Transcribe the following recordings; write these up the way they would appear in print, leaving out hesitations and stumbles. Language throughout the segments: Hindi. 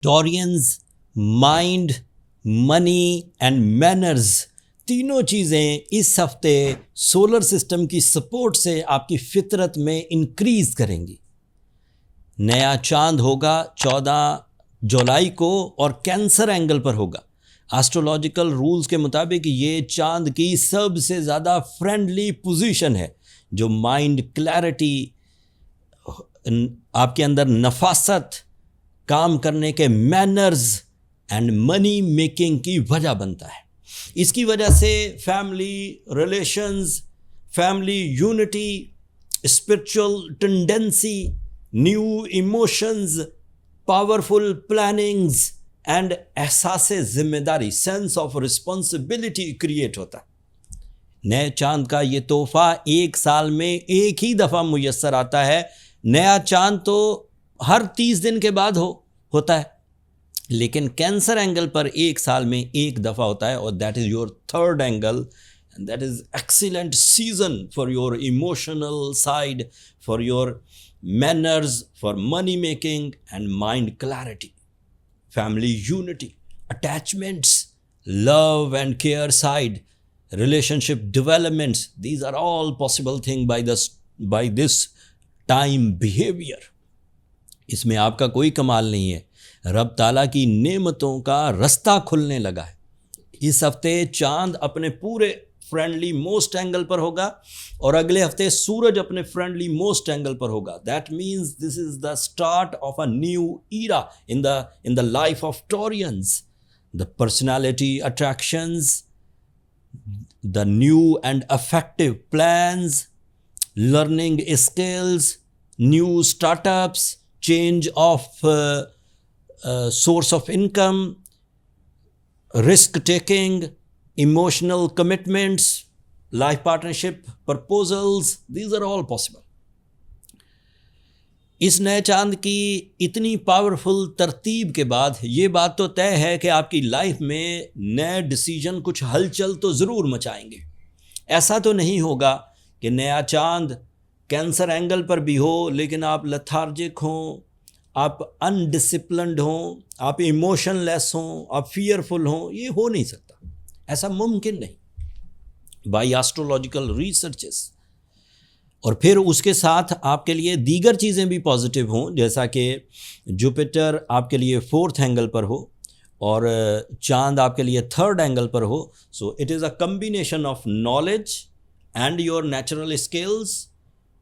Taureans, mind, money and manners, तीनों चीज़ें इस हफ्ते सोलर सिस्टम की सपोर्ट से आपकी फितरत में इंक्रीज करेंगी। नया चांद होगा 14 जुलाई को और कैंसर एंगल पर होगा। एस्ट्रोलॉजिकल रूल्स के मुताबिक ये चांद की सबसे ज़्यादा फ्रेंडली पोजीशन है, जो माइंड क्लैरिटी, आपके अंदर नफासत, काम करने के मैनर्स एंड मनी मेकिंग की वजह बनता है। इसकी वजह से family relations, family unity, spiritual tendency, new emotions, powerful plannings and एहसास जिम्मेदारी, सेंस ऑफ रिस्पॉन्सिबिलिटी क्रिएट होता है। नए चांद का ये तोहफा एक साल में एक ही दफ़ा मुयस्सर आता है। नया चांद तो हर 30 दिन के बाद होता है, लेकिन कैंसर एंगल पर एक साल में एक दफ़ा होता है, और that is your third angle, and that is excellent season for your emotional side, for your manners, for money making and mind clarity, family unity, attachments, love and care side, relationship developments, these are all possible thing by this time behavior. इसमें आपका कोई कमाल नहीं है, रब ताला की नेमतों का रास्ता खुलने लगा है। इस हफ्ते चांद अपने पूरे फ्रेंडली मोस्ट एंगल पर होगा और अगले हफ्ते सूरज अपने फ्रेंडली मोस्ट एंगल पर होगा। That means this is the start of a new era in the life of Taurians. The personality attractions, the new and effective plans, learning skills, new startups, change of source of income, risk taking, emotional commitments, life partnership proposals, these are all possible. इस नए चांद की इतनी पावरफुल तरतीब के बाद ये बात तो तय है कि आपकी लाइफ में नए डिसीजन कुछ हलचल तो ज़रूर मचाएंगे। ऐसा तो नहीं होगा कि नया चांद कैंसर एंगल पर भी हो लेकिन आप लेथार्जिक हों, आप अनडिसिप्लिन्ड हों, आप इमोशनलेस हों, आप फियरफुल हों। ये हो नहीं सकता, ऐसा मुमकिन नहीं बाय एस्ट्रोलॉजिकल रिसर्चेस। और फिर उसके साथ आपके लिए दीगर चीज़ें भी पॉजिटिव हों, जैसा कि जुपिटर आपके लिए 4th एंगल पर हो और चांद आपके लिए 3rd एंगल पर हो। So it is a combination of knowledge and your natural skills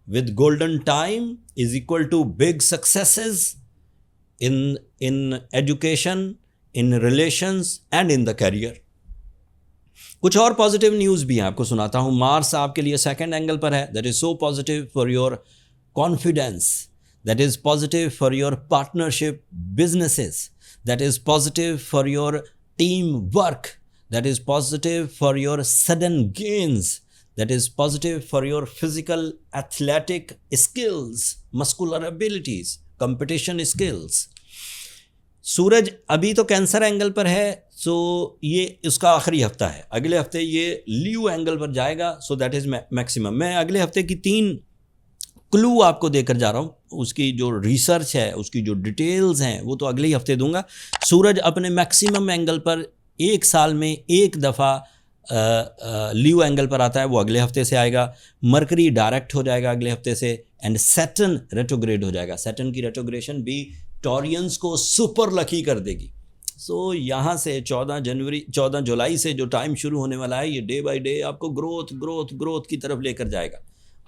with golden time is equal to big successes in education, in relations and in the career. कुछ और पॉजिटिव न्यूज़ भी हैं, आपको सुनाता हूँ। मार्स आपके लिए 2nd एंगल पर है। That is so positive for your confidence, that is positive for your partnership businesses, that is positive for your team work, that is positive for your sudden gains, that is positive for your physical athletic skills, muscular abilities, competition skills. सूरज अभी तो कैंसर एंगल पर है, सो ये इसका आखिरी हफ्ता है। अगले हफ्ते ये लीव एंगल पर जाएगा, सो दैट इज़ मैक्सिमम। मैं अगले हफ्ते की 3 क्लू आपको देकर जा रहा हूँ। उसकी जो रिसर्च है, उसकी जो डिटेल्स हैं, वो तो अगले ही हफ्ते दूंगा। सूरज अपने मैक्सिमम एंगल पर एक साल में एक दफ़ा लीव एंगल पर आता है, वो अगले हफ्ते से आएगा। मरकरी डायरेक्ट हो जाएगा अगले हफ्ते से, एंड सैटर्न रेट्रोग्रेड हो जाएगा। सैटर्न की रेट्रोग्रेशन भी टॉरियंस को सुपर लकी कर देगी। सो यहाँ से 14 जुलाई से जो टाइम शुरू होने वाला है, ये डे बाय डे आपको ग्रोथ की तरफ लेकर जाएगा।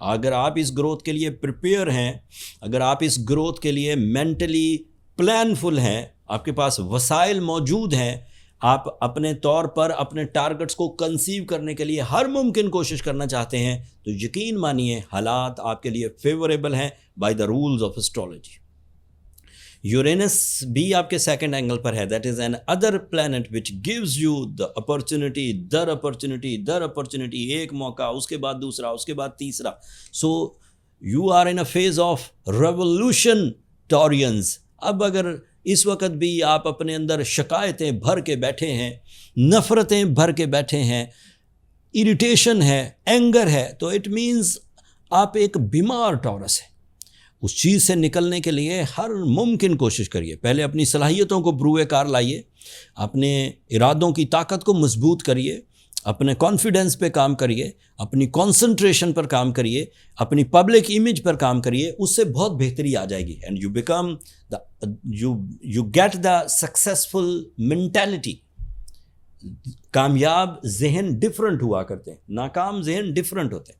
अगर आप इस ग्रोथ के लिए प्रिपेयर हैं, अगर आप इस ग्रोथ के लिए मेंटली प्लानफुल हैं, आपके पास वसाइल मौजूद हैं, आप अपने तौर पर अपने टारगेट्स को कंसीव करने के लिए हर मुमकिन कोशिश करना चाहते हैं, तो यकीन मानिए हालात आपके लिए फेवरेबल हैं by the rules of astrology. Uranus भी आपके 2nd एंगल पर है। That is another planet which gives you the opportunity दर अपॉर्चुनिटी, एक मौका, उसके बाद दूसरा, उसके बाद तीसरा। So you are in a phase of revolution Taurians. अब अगर इस वक्त भी आप अपने अंदर शिकायतें भर के बैठे हैं, नफ़रतें भर के बैठे हैं, इरिटेशन है, एंगर है, तो इट मीन्स आप एक बीमार टॉरस है। उस चीज़ से निकलने के लिए हर मुमकिन कोशिश करिए। पहले अपनी सलाहियतों को ब्रूए कार लाइए, अपने इरादों की ताकत को मजबूत करिए, अपने कॉन्फिडेंस पे काम करिए, अपनी कंसंट्रेशन पर काम करिए, अपनी पब्लिक इमेज पर काम करिए, उससे बहुत बेहतरी आ जाएगी। And you become you get the successful mentality. कामयाब जहन डिफरेंट हुआ करते हैं, नाकाम जहन डिफरेंट होते हैं।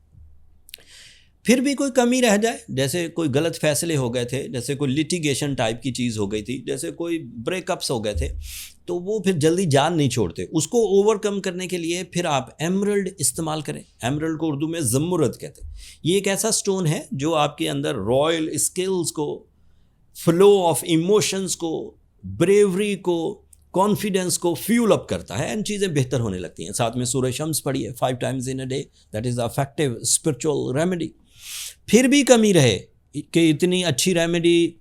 फिर भी कोई कमी रह जाए, जैसे कोई गलत फैसले हो गए थे, जैसे कोई लिटिगेशन टाइप की चीज़ हो गई थी, जैसे कोई ब्रेकअप्स हो गए थे, तो वो फिर जल्दी जान नहीं छोड़ते। उसको ओवरकम करने के लिए फिर आप एमरल्ड इस्तेमाल करें। एमरल्ड को उर्दू में ज़म्मुरद कहते हैं। ये एक ऐसा स्टोन है जो आपके अंदर रॉयल स्किल्स को, फ्लो ऑफ इमोशंस को, ब्रेवरी को, कॉन्फिडेंस को फ्यूल अप करता है एंड चीज़ें बेहतर होने लगती हैं। साथ में सूरह शम्स पढ़िए 5 times in a day, that is the effective spiritual remedy. फिर भी कमी रहे कि इतनी अच्छी रेमेडी,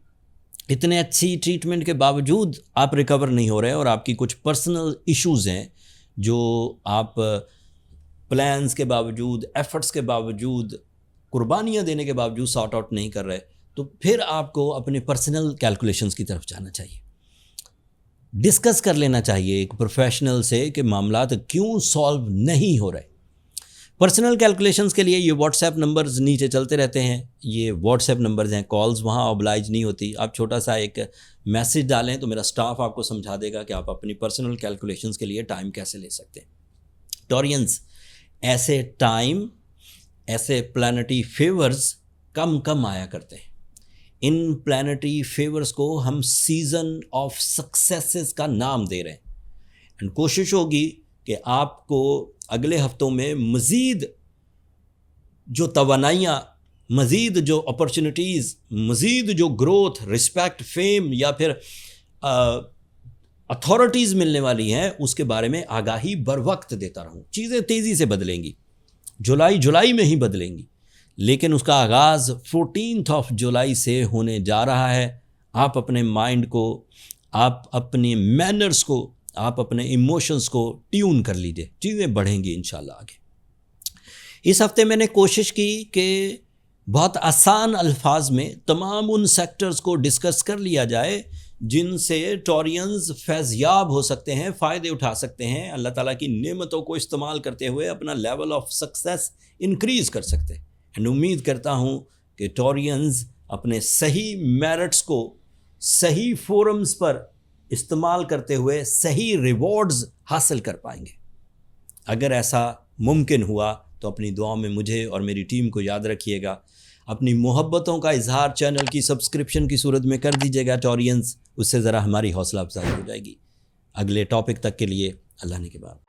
इतने अच्छी ट्रीटमेंट के बावजूद आप रिकवर नहीं हो रहे और आपकी कुछ पर्सनल इश्यूज़ हैं जो आप प्लान्स के बावजूद, एफर्ट्स के बावजूद, कुर्बानियाँ देने के बावजूद सॉर्ट आउट नहीं कर रहे, तो फिर आपको अपने पर्सनल कैलकुलेशंस की तरफ जाना चाहिए। डिस्कस कर लेना चाहिए एक प्रोफेशनल से कि मामलात क्यों सॉल्व नहीं हो रहे। पर्सनल कैलकुलेशंस के लिए ये व्हाट्सएप नंबर्स नीचे चलते रहते हैं, ये व्हाट्सएप नंबर्स हैं, कॉल्स वहाँ ऑब्लाइज नहीं होती। आप छोटा सा एक मैसेज डालें तो मेरा स्टाफ आपको समझा देगा कि आप अपनी पर्सनल कैलकुलेशंस के लिए टाइम कैसे ले सकते हैं। टॉरियंस, ऐसे टाइम, ऐसे प्लानिटरी फेवर्स कम आया करते हैं। इन प्लानिटरी फेवर्स को हम सीज़न ऑफ सक्सेसेस का नाम दे रहे हैं। एंड कोशिश होगी कि आपको अगले हफ्तों में मज़ीद जो तवानाइयाँ, मज़ीद जो अपॉर्चुनिटीज़, मज़ीद जो ग्रोथ, रिस्पेक्ट, फेम या फिर अथॉरिटीज़ मिलने वाली हैं, उसके बारे में आगाही बर वक्त देता रहूँ। चीज़ें तेज़ी से बदलेंगी, जुलाई में ही बदलेंगी, लेकिन उसका आगाज़ 14 जुलाई से होने जा रहा है। आप अपने माइंड को, आप अपने मैनर्स को, आप अपने इमोशंस को ट्यून कर लीजिए, चीज़ें बढ़ेंगी इंशाल्लाह आगे। इस हफ्ते मैंने कोशिश की कि बहुत आसान अल्फाज में तमाम उन सेक्टर्स को डिस्कस कर लिया जाए जिनसे टॉरियंस फैज़याब हो सकते हैं, फ़ायदे उठा सकते हैं, अल्लाह ताला की नेमतों को इस्तेमाल करते हुए अपना लेवल ऑफ सक्सेस इंक्रीज़ कर सकते हैं। एंड उम्मीद करता हूँ कि टॉरियंस अपने सही मेरिट्स को सही फोरम्स पर इस्तेमाल करते हुए सही रिवॉर्ड्स हासिल कर पाएंगे। अगर ऐसा मुमकिन हुआ तो अपनी दुआ में मुझे और मेरी टीम को याद रखिएगा। अपनी मोहब्बतों का इजहार चैनल की सब्सक्रिप्शन की सूरत में कर दीजिएगा टॉरियंस, उससे ज़रा हमारी हौसला अफजाई हो जाएगी। अगले टॉपिक तक के लिए अल्लाह ने के बाद।